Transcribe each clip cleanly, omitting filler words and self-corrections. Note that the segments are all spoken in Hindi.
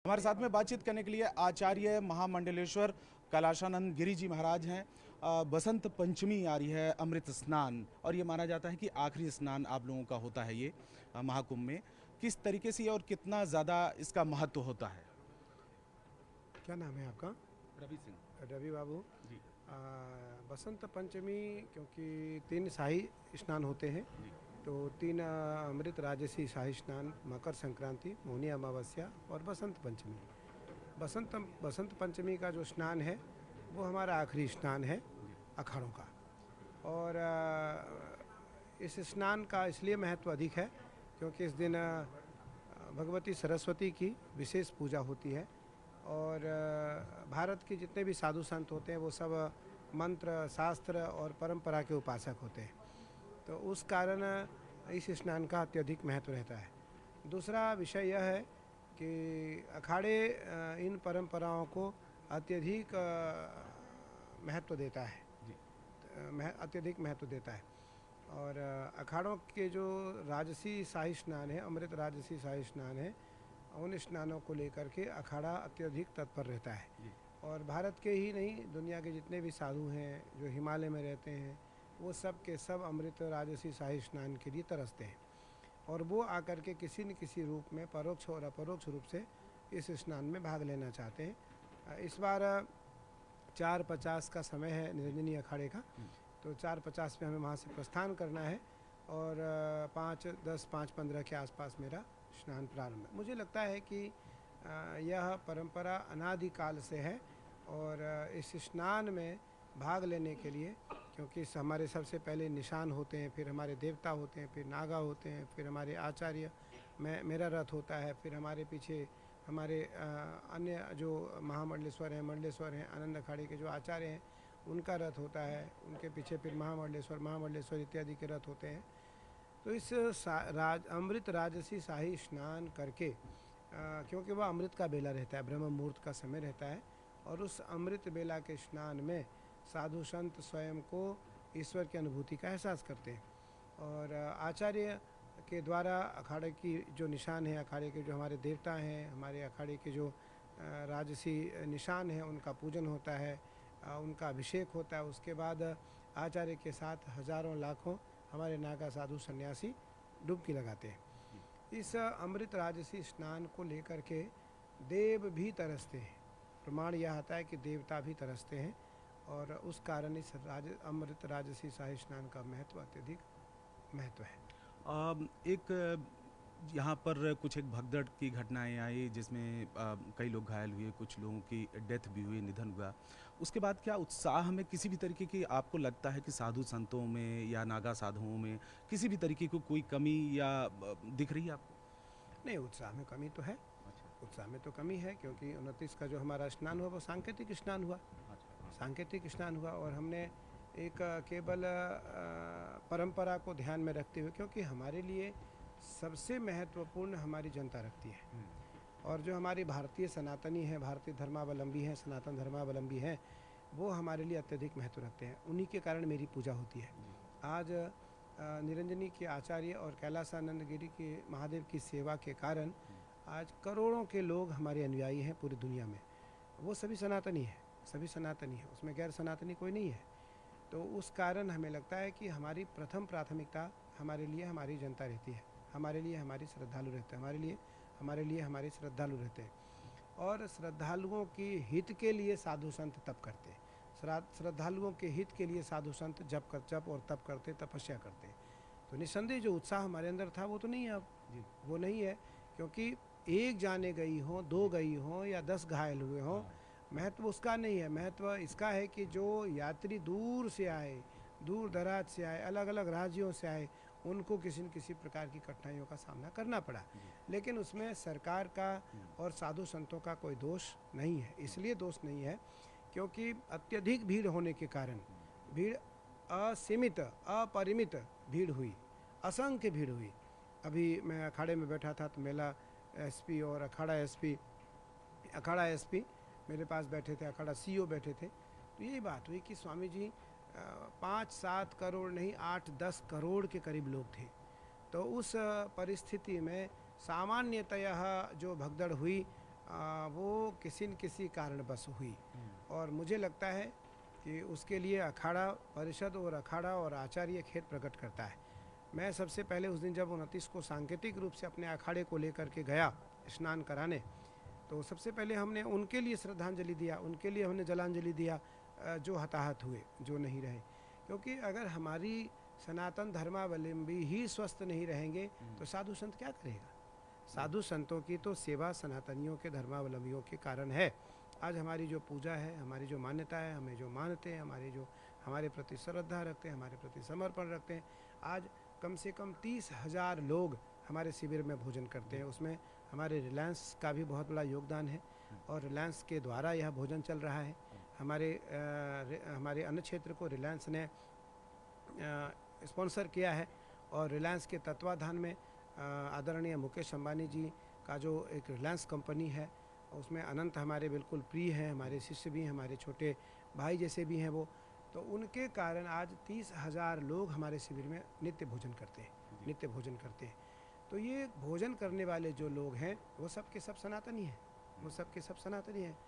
हमारे साथ में बातचीत करने के लिए आचार्य महामंडलेश्वर कैलाशानंद गिरी जी महाराज हैं। बसंत पंचमी आ रही है, अमृत स्नान, और ये माना जाता है कि आखिरी स्नान आप लोगों का होता है ये महाकुंभ में। किस तरीके से और कितना ज़्यादा इसका महत्व होता है? क्या नाम है आपका? रवि सिंह रवि बाबू। जी। बसंत पंचमी क्योंकि 3 शाही स्नान होते हैं, जी। तो 3 अमृत राजसी शाही स्नान, मकर संक्रांति, मौनी अमावस्या और बसंत पंचमी। बसंत पंचमी का जो स्नान है वो हमारा आखिरी स्नान है जी। अखाड़ों का। और इस स्नान का इसलिए महत्व अधिक है क्योंकि इस दिन भगवती सरस्वती की विशेष पूजा होती है। और भारत के जितने भी साधु संत होते हैं वो सब मंत्र, शास्त्र और परंपरा के उपासक होते हैं, तो उस कारण इस स्नान का अत्यधिक महत्व रहता है। दूसरा विषय यह है कि अखाड़े इन परंपराओं को अत्यधिक महत्व देता है, जी। अत्यधिक महत्व देता है। और अखाड़ों के जो राजसी शाही स्नान है, अमृत राजसी शाही स्नान है, उन स्नानों को लेकर के अखाड़ा अत्यधिक तत्पर रहता है। जी। और भारत के ही नहीं, दुनिया के जितने भी साधु हैं जो हिमालय में रहते हैं, वो सब के सब अमृत राजसी शाही स्नान के लिए तरसते हैं, और वो आकर के किसी न किसी रूप में परोक्ष और अपरोक्ष रूप से इस स्नान में भाग लेना चाहते हैं। इस बार 4:50 का समय है निरंजनी अखाड़े का, तो 4:50 में हमें वहाँ से प्रस्थान करना है, और 5:10, 5:15 के आसपास मेरा स्नान प्रारंभ है। मुझे लगता है कि यह परंपरा अनादिकाल से है, और इस स्नान में भाग लेने के लिए, क्योंकि हमारे सबसे पहले निशान होते हैं, फिर हमारे देवता होते हैं, फिर नागा होते हैं, फिर हमारे आचार्य, मेरा रथ होता है, फिर हमारे पीछे हमारे अन्य जो महामंडलेश्वर हैं, आनंद अखाड़े के जो आचार्य हैं, उनका रथ होता है, उनके पीछे फिर महामंडलेश्वर इत्यादि के रथ होते हैं। तो इस अमृत राजसी शाही स्नान करके, क्योंकि वह अमृत का बेला रहता है, ब्रह्म मुहूर्त का समय रहता है, और उस अमृत बेला के स्नान में साधु संत स्वयं को ईश्वर की अनुभूति का एहसास करते हैं। और आचार्य के द्वारा अखाड़े की जो निशान है, अखाड़े के जो हमारे देवता हैं, हमारे अखाड़े के जो राजसी निशान हैं, उनका पूजन होता है, उनका अभिषेक होता है। उसके बाद आचार्य के साथ हजारों लाखों हमारे नागा साधु सन्यासी डुबकी लगाते हैं। इस अमृत राजसी स्नान को लेकर के देव भी तरसते हैं। प्रमाण यह आता है कि देवता भी तरसते हैं, और उस कारण इस अमृत राजसी शाही स्नान का महत्व अत्यधिक महत्व है। एक यहाँ पर कुछ एक भगदड़ की घटनाएं आई जिसमें कई लोग घायल हुए, कुछ लोगों की डेथ भी हुई, निधन हुआ। उसके बाद क्या उत्साह में किसी भी तरीके की आपको लगता है कि साधु संतों में या नागा साधुओं में किसी भी तरीके की कोई कमी या दिख रही है आपको? नहीं, उत्साह में कमी तो है। अच्छा। उत्साह में तो कमी है, क्योंकि 29 का जो हमारा स्नान हुआ वो सांकेतिक स्नान हुआ। अच्छा। सांकेतिक स्नान हुआ, और हमने एक केवल परंपरा को ध्यान में रखते हुए, क्योंकि हमारे लिए सबसे महत्वपूर्ण हमारी जनता रखती है, और जो हमारी भारतीय सनातनी है, भारतीय धर्मावलंबी हैं, सनातन धर्मावलंबी हैं, वो हमारे लिए अत्यधिक महत्व रखते हैं। उन्हीं के कारण मेरी पूजा होती है। आज निरंजनी के आचार्य और कैलाशानंद गिरी के महादेव की सेवा के कारण आज करोड़ों के लोग हमारे अनुयायी हैं पूरी दुनिया में। वो सभी सनातनी हैं, सभी सनातनी हैं, उसमें गैर सनातनी कोई नहीं है। तो उस कारण हमें लगता है कि हमारी प्रथम प्राथमिकता हमारे लिए हमारी जनता रहती है, हमारे लिए हमारी श्रद्धालु रहते हैं, हमारे लिए हमारे श्रद्धालु रहते हैं। और श्रद्धालुओं के हित के लिए साधु संत तप करते हैं, श्रद्धालुओं के हित के लिए साधु संत जप और तप करते, तपस्या करते। तो निस्संदेह जो उत्साह हमारे अंदर था वो तो नहीं है अब। जी। वो नहीं है, क्योंकि एक जाने गई हो, 2 गई हो या 10 घायल हुए हों, महत्व उसका नहीं है। महत्व इसका है कि जो यात्री दूर से आए, दूर दराज से आए, अलग अलग राज्यों से आए, उनको किसी न किसी प्रकार की कठिनाइयों का सामना करना पड़ा, लेकिन उसमें सरकार का और साधु संतों का कोई दोष नहीं है। इसलिए दोष नहीं है क्योंकि अत्यधिक भीड़ होने के कारण, भीड़ असीमित अपरिमित भीड़ हुई, असंख्य भीड़ हुई। अभी मैं अखाड़े में बैठा था तो मेला एसपी और अखाड़ा एसपी मेरे पास बैठे थे, अखाड़ा सीईओ बैठे थे। तो यही बात हुई कि स्वामी जी 5-7 करोड़ नहीं, 8-10 करोड़ के करीब लोग थे। तो उस परिस्थिति में सामान्यतः जो भगदड़ हुई वो किसी न किसी कारणवश हुई। हुँ। और मुझे लगता है कि उसके लिए अखाड़ा परिषद और अखाड़ा और आचार्य खेद प्रकट करता है। मैं सबसे पहले उस दिन जब 29 को सांकेतिक रूप से अपने अखाड़े को लेकर के गया स्नान कराने, तो सबसे पहले हमने उनके लिए श्रद्धांजलि दिया, उनके लिए हमने जलांजलि दिया, जो हताहत हुए, जो नहीं रहे। क्योंकि अगर हमारी सनातन धर्मावलंबी ही स्वस्थ नहीं रहेंगे तो साधु संत क्या करेगा। साधु संतों की तो सेवा सनातनियों के धर्मावलंबियों के कारण है। आज हमारी जो पूजा है, हमारी जो मान्यता है, हमें जो मानते हैं, हमारे प्रति श्रद्धा रखते हैं, हमारे प्रति समर्पण रखते हैं, आज कम से कम 30,000 लोग हमारे शिविर में भोजन करते हैं। उसमें हमारे रिलायंस का भी बहुत बड़ा योगदान है और रिलायंस के द्वारा यह भोजन चल रहा है। हमारे अन्न क्षेत्र को रिलायंस ने स्पॉन्सर किया है और रिलायंस के तत्वाधान में आदरणीय मुकेश अंबानी जी का जो एक रिलायंस कंपनी है, उसमें अनंत हमारे बिल्कुल प्रिय हैं, हमारे शिष्य भी हैं, हमारे छोटे भाई जैसे भी हैं वो। तो उनके कारण आज 30,000 लोग हमारे शिविर में नित्य भोजन करते हैं। तो ये भोजन करने वाले जो लोग हैं वो सब के सब सनातनी हैं,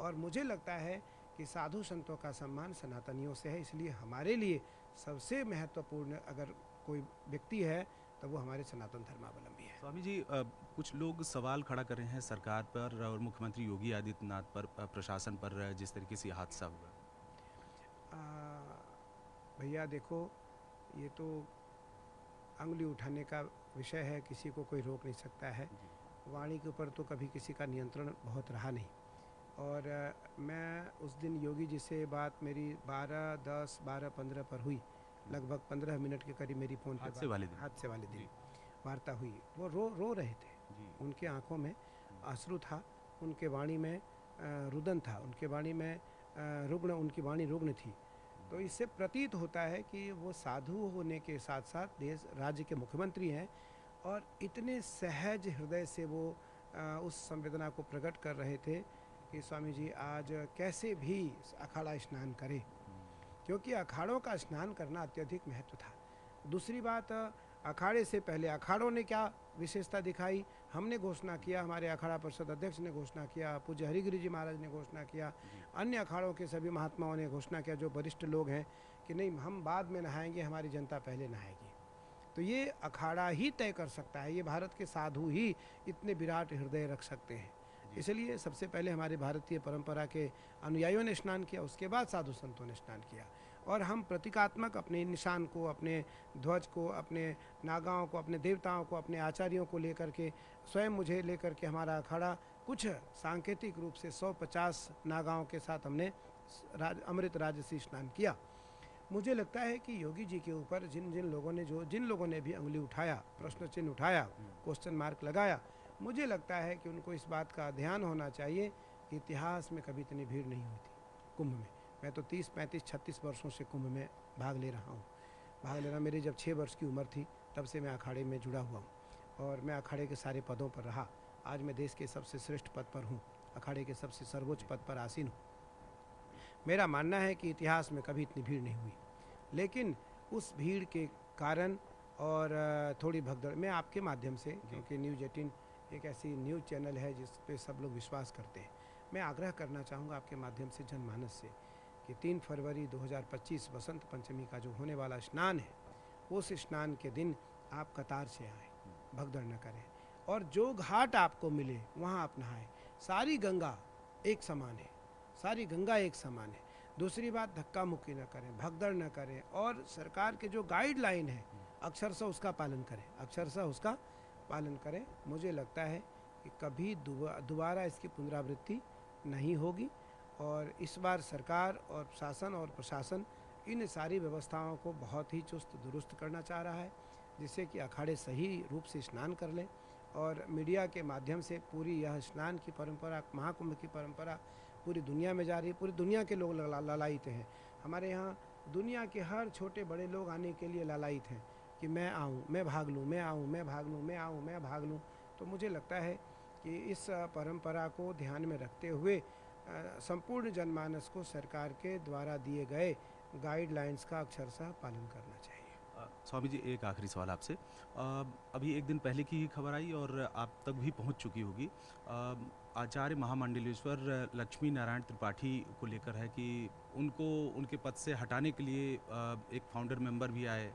और मुझे लगता है कि साधु संतों का सम्मान सनातनियों से है। इसलिए हमारे लिए सबसे महत्वपूर्ण अगर कोई व्यक्ति है तो वो हमारे सनातन धर्मावलंबी है। स्वामी जी, कुछ लोग सवाल खड़ा कर रहे हैं सरकार पर और मुख्यमंत्री योगी आदित्यनाथ पर, प्रशासन पर, जिस तरीके से ये हादसा हुआ। आ, भैया देखो, ये तो अंगुली उठाने का विषय है, किसी को कोई रोक नहीं सकता है। वाणी के ऊपर तो कभी किसी का नियंत्रण बहुत रहा नहीं। और मैं उस दिन योगी जी से बात मेरी 12:10, 12:15 पर हुई, लगभग 15 मिनट के करीब मेरी फ़ोन पे हादसे वाले दिन। हादसे वाले दिन जी। वार्ता हुई। वो रो रहे थे, जी। उनके आंखों में अश्रु था, उनके वाणी में रुदन था, उनके वाणी में उनकी वाणी रुग्ण थी। तो इससे प्रतीत होता है कि वो साधु होने के साथ साथ देश राज्य के मुख्यमंत्री हैं और इतने सहज हृदय से वो उस संवेदना को प्रकट कर रहे थे कि स्वामी जी आज कैसे भी अखाड़ा स्नान करें, क्योंकि अखाड़ों का स्नान करना अत्यधिक महत्व था। दूसरी बात, अखाड़े से पहले अखाड़ों ने क्या विशेषता दिखाई, हमने घोषणा किया, हमारे अखाड़ा परिषद अध्यक्ष ने घोषणा किया, पूज्य हरिगिरि जी महाराज ने घोषणा किया, अन्य अखाड़ों के सभी महात्माओं ने घोषणा किया, जो वरिष्ठ लोग हैं, कि नहीं हम बाद में नहाएंगे, हमारी जनता पहले नहाएगी। तो ये अखाड़ा ही तय कर सकता है, ये भारत के साधु ही इतने विराट हृदय रख सकते हैं। इसलिए सबसे पहले हमारे भारतीय परंपरा के अनुयायियों ने स्नान किया, उसके बाद साधु संतों ने स्नान किया। और हम प्रतीकात्मक अपने निशान को, अपने ध्वज को, अपने नागाओं को, अपने देवताओं को, अपने आचार्यों को लेकर के, स्वयं मुझे लेकर के हमारा अखाड़ा कुछ सांकेतिक रूप से 150 नागाओं के साथ हमने अमृत राजसी स्नान किया। मुझे लगता है कि योगी जी के ऊपर जिन लोगों ने भी उंगली उठाया, प्रश्न चिन्ह उठाया, क्वेश्चन मार्क लगाया, मुझे लगता है कि उनको इस बात का ध्यान होना चाहिए कि इतिहास में कभी इतनी भीड़ नहीं हुई थी कुंभ में। मैं तो 30, 35, 36 वर्षों से कुंभ में भाग ले रहा। मेरी जब 6 वर्ष की उम्र थी तब से मैं अखाड़े में जुड़ा हुआ हूँ और मैं अखाड़े के सारे पदों पर रहा। आज मैं देश के सबसे श्रेष्ठ पद पर हूँ, अखाड़े के सबसे सर्वोच्च पद पर आसीन हूँ। मेरा मानना है कि इतिहास में कभी इतनी भीड़ नहीं हुई, लेकिन उस भीड़ के कारण और थोड़ी भगदड़, मैं आपके माध्यम से, क्योंकि न्यूज़ 18 एक ऐसी न्यूज़ चैनल है जिस पे सब लोग विश्वास करते हैं, मैं आग्रह करना चाहूँगा आपके माध्यम से जनमानस से कि 3 फरवरी 2025 बसंत पंचमी का जो होने वाला स्नान है, उस स्नान के दिन आप कतार से आएँ, भगदड़ न करें, और जो घाट आपको मिले वहाँ आप नहाएं। सारी गंगा एक समान है, दूसरी बात, धक्का मुक्की न करें, भगदड़ न करें, और सरकार के जो गाइडलाइन है अक्षरशः उसका पालन करें। मुझे लगता है कि कभी दोबारा इसकी पुनरावृत्ति नहीं होगी, और इस बार सरकार और शासन और प्रशासन इन सारी व्यवस्थाओं को बहुत ही चुस्त दुरुस्त करना चाह रहा है, जिससे कि अखाड़े सही रूप से स्नान कर लें। और मीडिया के माध्यम से पूरी यह स्नान की परंपरा, महाकुंभ की परंपरा पूरी दुनिया में जा रही है, पूरी दुनिया के लोग लालायित हैं। हमारे यहाँ दुनिया के हर छोटे बड़े लोग आने के लिए लालायित हैं कि मैं आऊँ, मैं भाग लूँ। तो मुझे लगता है कि इस परंपरा को ध्यान में रखते हुए संपूर्ण जनमानस को सरकार के द्वारा दिए गए गाइडलाइंस का अक्षरशः पालन करना चाहिए। स्वामी जी, एक आखिरी सवाल आपसे। अभी एक दिन पहले की ही खबर आई और आप तक भी पहुंच चुकी होगी। आचार्य महामंडलेश्वर लक्ष्मी नारायण त्रिपाठी को लेकर है कि उनको उनके पद से हटाने के लिए एक फाउंडर मेंबर भी आए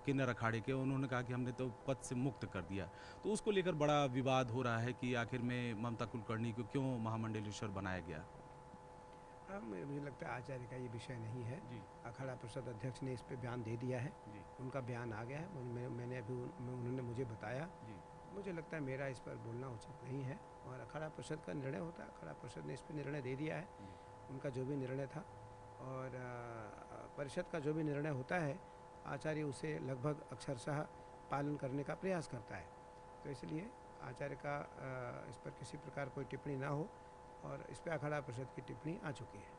किन्नर अखाड़े के, उन्होंने कहा कि हमने तो पद से मुक्त कर दिया। तो उसको लेकर बड़ा विवाद हो रहा है कि आखिर में ममता कुलकर्णी को क्यों महामंडलेश्वर बनाया गया। हाँ, मुझे लगता है आचार्य का ये विषय नहीं है। जी। अखाड़ा परिषद अध्यक्ष ने इस पे बयान दे दिया है, जी। उनका बयान आ गया है। मैंने अभी उन्होंने मुझे बताया। जी। मुझे लगता है मेरा इस पर बोलना उचित नहीं है, और अखाड़ा परिषद का निर्णय होता है। अखाड़ा परिषद ने इस पर निर्णय दे दिया है, उनका जो भी निर्णय था, और परिषद का जो भी निर्णय होता है आचार्य उसे लगभग अक्षरशः पालन करने का प्रयास करता है। तो इसलिए आचार्य का इस पर किसी प्रकार कोई टिप्पणी ना हो, और इस पर अखाड़ा परिषद की टिप्पणी आ चुकी है।